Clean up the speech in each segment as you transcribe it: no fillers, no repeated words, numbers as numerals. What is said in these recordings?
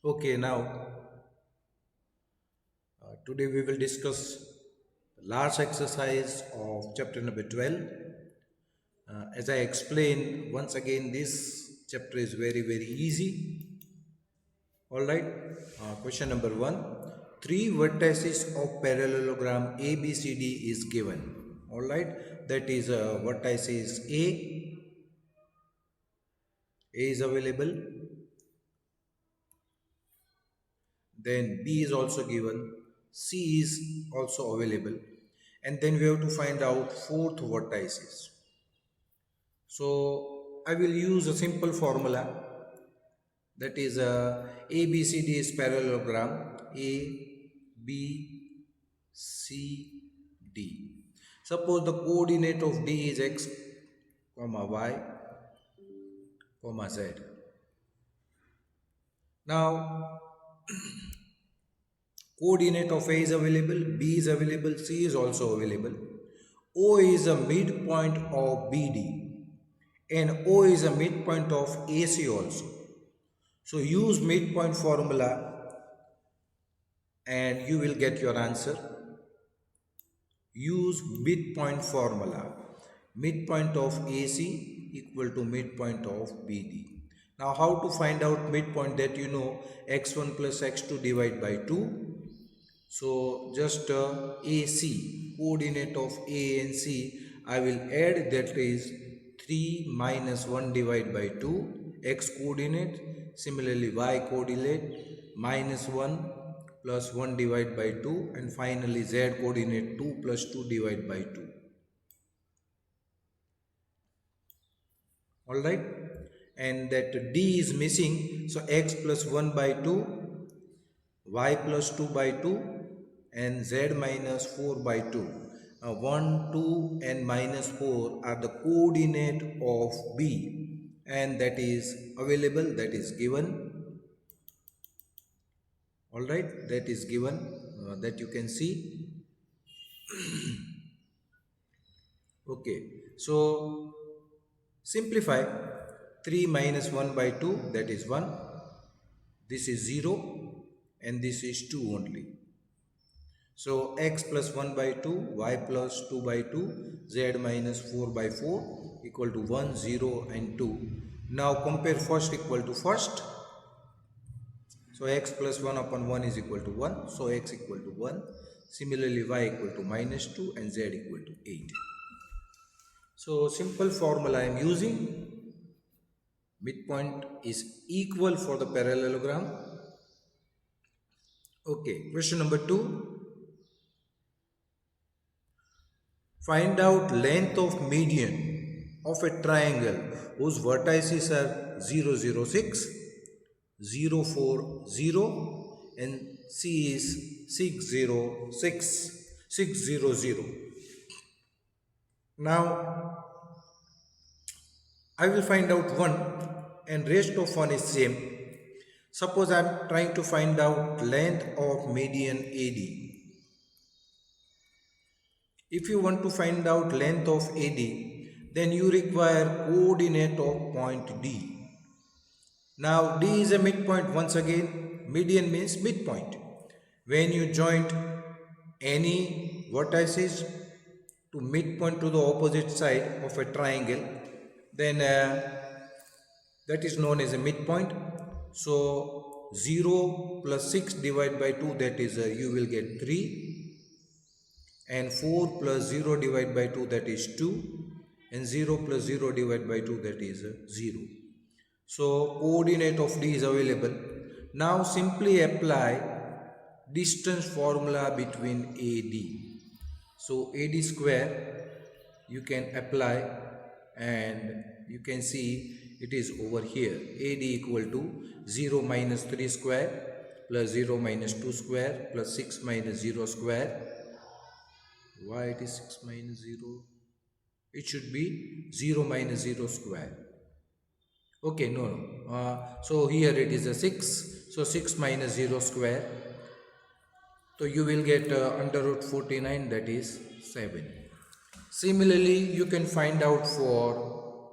Okay, now today we will discuss the last exercise of chapter number 12. As I explained, once again, this chapter is very easy. All right. Question number 1. Three vertices of parallelogram ABCD is given. All right. That is vertices A is available. Then B is also given, C is also available, and then we have to find out fourth vertices. So I will use a simple formula, that is ABCD is parallelogram A B C D. Suppose the coordinate of D is x comma y comma z. Now coordinate of A is available, B is available, C is also available. O is a midpoint of BD and O is a midpoint of AC also. So use midpoint formula and you will get your answer. Use midpoint formula. Midpoint of AC equal to midpoint of BD. Now how to find out midpoint? That you know, x1 plus x2 divided by 2. So just AC, coordinate of A and C, I will add, that is 3 minus 1 divided by 2, x coordinate, similarly y coordinate, minus 1 plus 1 divided by 2, and finally z coordinate 2 plus 2 divided by 2. Alright, and that D is missing, so x plus 1 by 2, y plus 2 by 2, and z minus 4 by 2. 1, 2 and minus 4 are the coordinate of B, and that is available, that is given. Alright, that is given, that you can see. Okay, so simplify. 3 minus 1 by 2, that is 1. This is 0 and this is 2 only. So x plus 1 by 2, y plus 2 by 2, z minus 4 by 4 equal to 1, 0 and 2. Now compare first equal to first. So x plus 1 upon 1 is equal to 1. So x equal to 1. Similarly y equal to minus 2 and z equal to 8. So simple formula I am using. Midpoint is equal for the parallelogram. Okay, question number 2. Find out length of median of a triangle whose vertices are 0, 0, 6, 0, 4, 0 and C is 6, 0, 6, 6, 0, 0. Now I will find out 1 and rest of 1 is same. Suppose I am trying to find out length of median AD. If you want to find out length of AD, then you require coordinate of point D. Now D is a midpoint. Once again, median means midpoint. When you joint any vertices to midpoint to the opposite side of a triangle, then that is known as a midpoint. So 0 plus 6 divided by 2, that is you will get 3, and 4 plus 0 divided by 2, that is 2, and 0 plus 0 divided by 2, that is 0. So coordinate of D is available. Now simply apply distance formula between AD. So AD square you can apply and you can see it is over here. AD equal to 0 minus 3 square plus 0 minus 2 square plus 6 minus 0 square. Why it is 6 minus 0? It should be 0 minus 0 square. Okay, no. So here it is a 6. So 6 minus 0 square. So you will get under root 49, that is 7. Similarly, you can find out for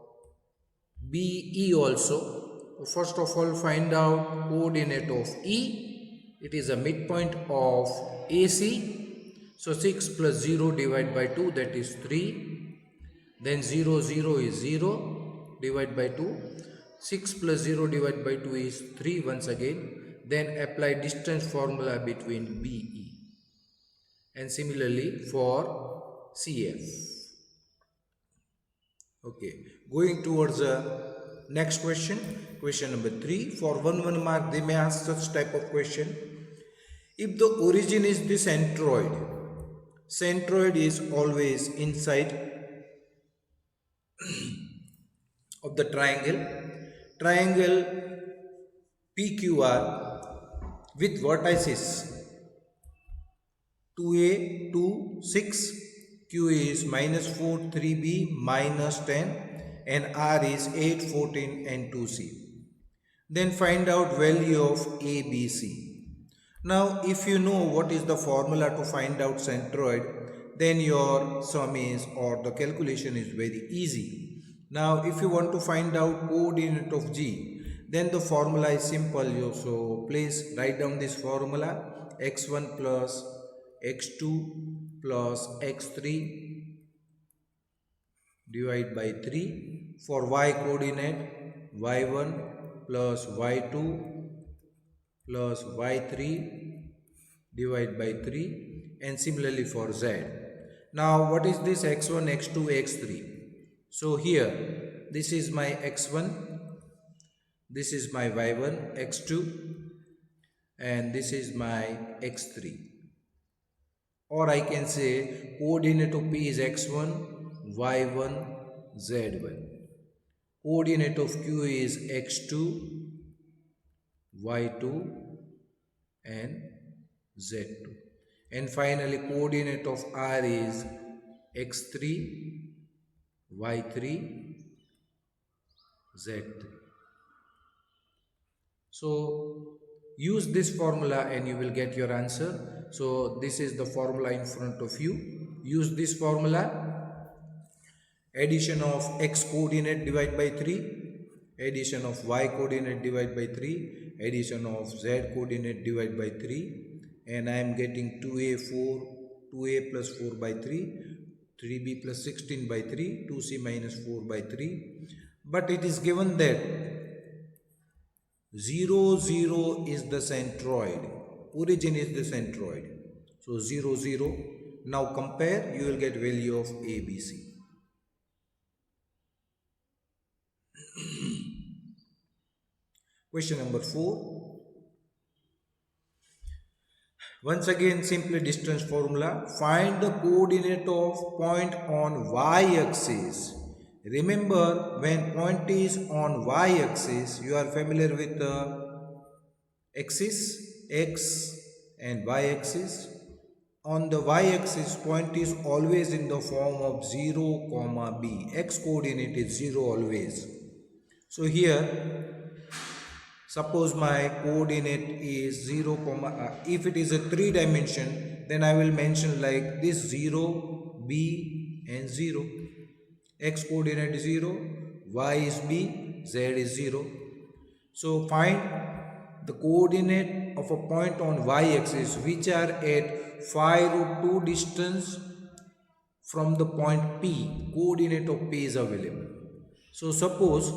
BE also. first of all find out coordinate of E. It is a midpoint of AC. So 6 plus 0 divided by 2, that is 3. Then 0, 0 is 0, divide by 2. 6 plus 0 divided by 2 is 3 once again. Then apply distance formula between BE. And similarly for CF. Okay, going towards the next question, question number 3. For 1 mark, they may ask such type of question. If the origin is the centroid is always inside of the triangle PQR with vertices 2a 2 6, q is minus 4 3b minus 10 and r is 8 14 and 2c. Then find out value of ABC. Now if you know what is the formula to find out centroid, then your sum is or the calculation is very easy. Now if you want to find out coordinate of G, then the formula is simple. So please write down this formula: x1 plus x2 plus x3 divide by 3. For y coordinate, y1 plus y2 plus y3 divide by 3, and similarly for z. Now what is this x1, x2, x3? So here this is my x1, this is my y1, x2, and this is my x3. Or I can say coordinate of P is x1, y1, z1. Coordinate of Q is x2, y2 and z2. And finally coordinate of R is x3, y3, z3. So use this formula and you will get your answer. So this is the formula in front of you. Use this formula: addition of x coordinate divided by 3, addition of y coordinate divided by 3, addition of z coordinate divided by 3, and I am getting 2a plus 4 by 3, 3b plus 16 by 3, 2c minus 4 by 3. But it is given that 0, 0 is the centroid. Origin is the centroid. So 0, 0. Now compare, you will get value of ABC. Question number 4. Once again, simply distance formula. Find the coordinate of point on y-axis. Remember, when point is on y-axis, you are familiar with the axis, x and y-axis. On the y-axis, point is always in the form of 0, comma b. X coordinate is 0 always. So here, suppose my coordinate is 0, if it is a 3 dimension, then I will mention like this: 0, b and 0. X coordinate is 0, y is b, z is 0. So find the coordinate of a point on y-axis which are at 5 root 2 distance from the point P. Coordinate of P is available. So suppose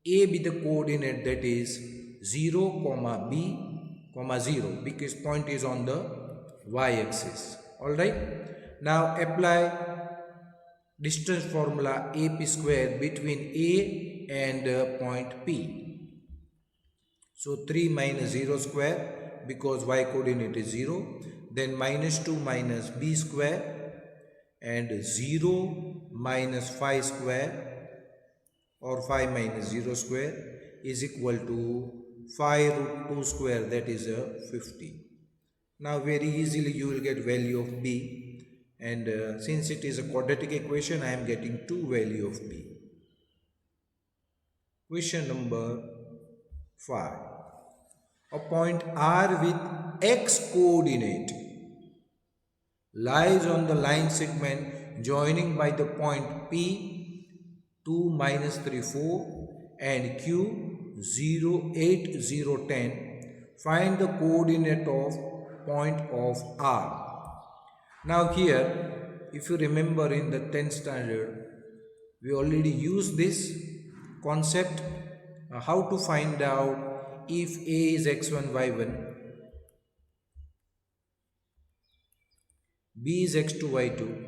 A be the coordinate, that is 0, comma b, comma 0, because point is on the y-axis. Alright. Now apply distance formula AP square between A and point P. So 3 minus 0 square, because y coordinate is 0. Then minus 2 minus b square, and 0 minus 5 square, or 5 minus 0 square, is equal to 5 root 2 square, that is 50. Now very easily you will get value of b. And since it is a quadratic equation, I am getting 2 value of b. Question number 5. A point R with x coordinate lies on the line segment joining by the point P 2 minus 3 4 and Q 0, 8, 0, 10. Find the coordinate of point of R. Now here, if you remember in the 10th standard, we already used this concept, how to find out if A is x1, y1, B is x2, y2,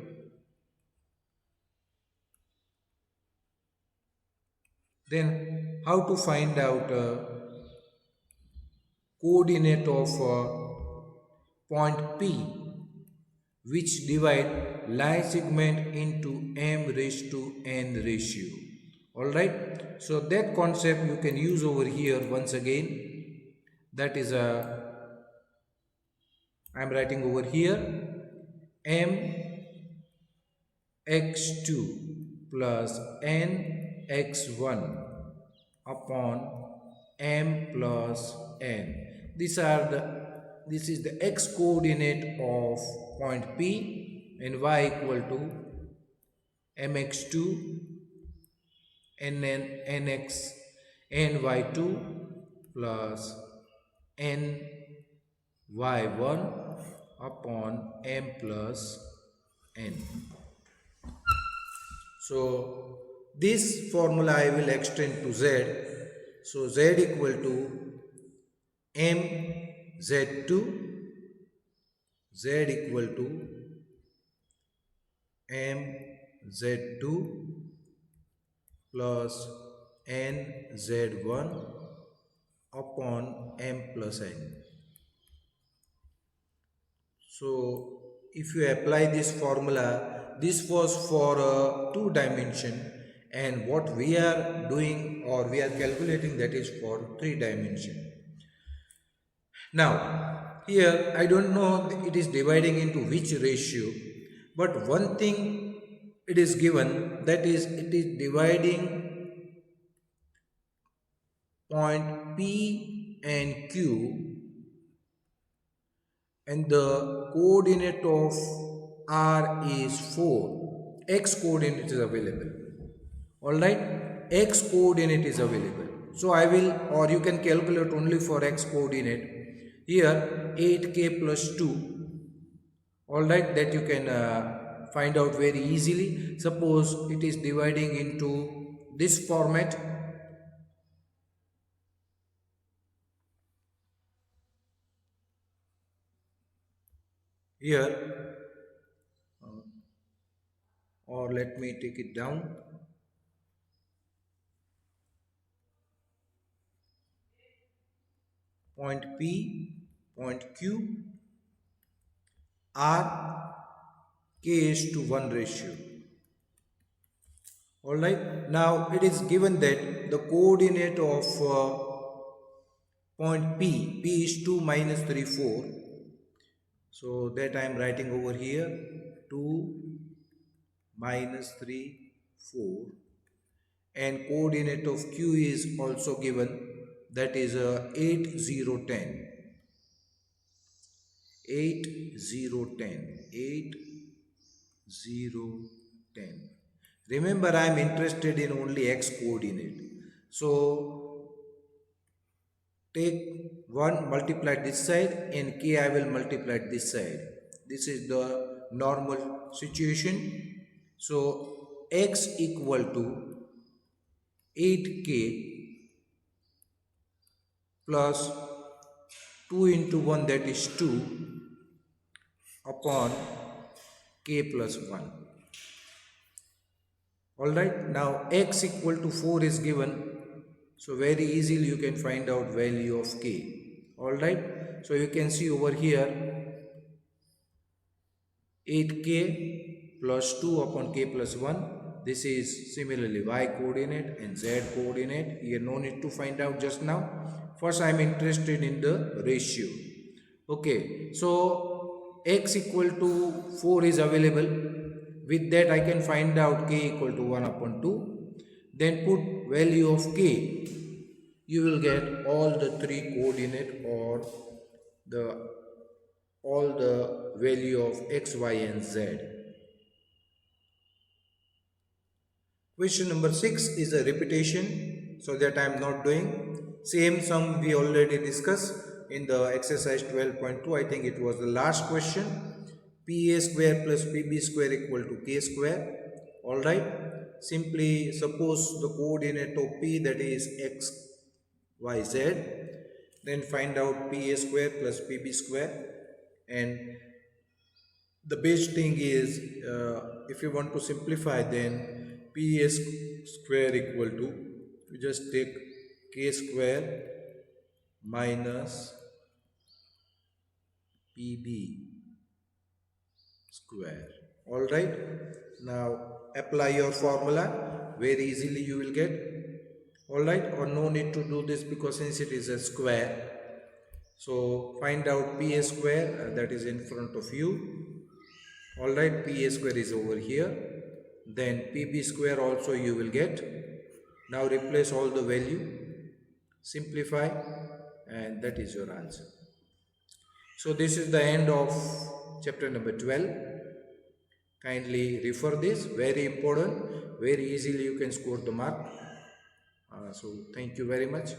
then how to find out coordinate of point P which divide line segment into m raised to n ratio. Alright, so that concept you can use over here once again. That is I am writing over here m x2 plus n x1 upon m plus n. This is the x coordinate of point P, and y equal to mx2 nx ny2 plus ny1 upon m plus n. So this formula I will extend to z. So z equal to m z2, z equal to m z2 plus n z1 upon m plus n. So if you apply this formula, this was for 2 dimension, and what we are doing or we are calculating, that is for 3 dimension. Now here I don't know it is dividing into which ratio, but one thing it is given, that is it is dividing point P and Q, and the coordinate of R is 4. X coordinate is available. Alright, X coordinate is available. So I will, or you can calculate only for X coordinate. Here 8k plus 2. Alright, that you can find out very easily. Suppose it is dividing into this format. Here, or let me take it down. Point P, point Q, R, k is to 1 ratio. Alright, now it is given that the coordinate of point P is 2 minus 3, 4. So that I am writing over here 2 minus 3, 4. And coordinate of Q is also given, that is 8, 0, 10. 8, 0, 10. 8, 0, 10. Remember, I am interested in only x coordinate. So take 1, multiply this side, and k I will multiply this side. This is the normal situation. So x equal to 8k plus 2 into 1, that is 2, upon k plus 1. Alright, now x equal to 4 is given. So very easily you can find out value of k. Alright, so you can see over here 8k plus 2 upon k plus 1. This is similarly y coordinate and z coordinate. Here no need to find out just now. First I am interested in the ratio. Okay, so x equal to 4 is available. With that I can find out k equal to 1 upon 2. Then put value of k. You will get all the 3 coordinate or all the value of x, y and z. Question number 6 is a repetition, so that I am not doing. Same sum we already discussed in the exercise 12.2. I think it was the last question. PA square plus PB square equal to K square. Alright. Simply suppose the coordinate of P, that is X, Y, Z. Then find out PA square plus PB square. And the best thing is, if you want to simplify, then PA square equal to, you just take K square minus PB square. Alright. Now apply your formula. Very easily you will get. Alright. Or no need to do this, because since it is a square. So find out PA square, that is in front of you. Alright. PA square is over here. Then PB square also you will get. Now replace all the value. Simplify. And that is your answer. So this is the end of chapter number 12. Kindly refer this, very important, very easily you can score the mark. So thank you very much.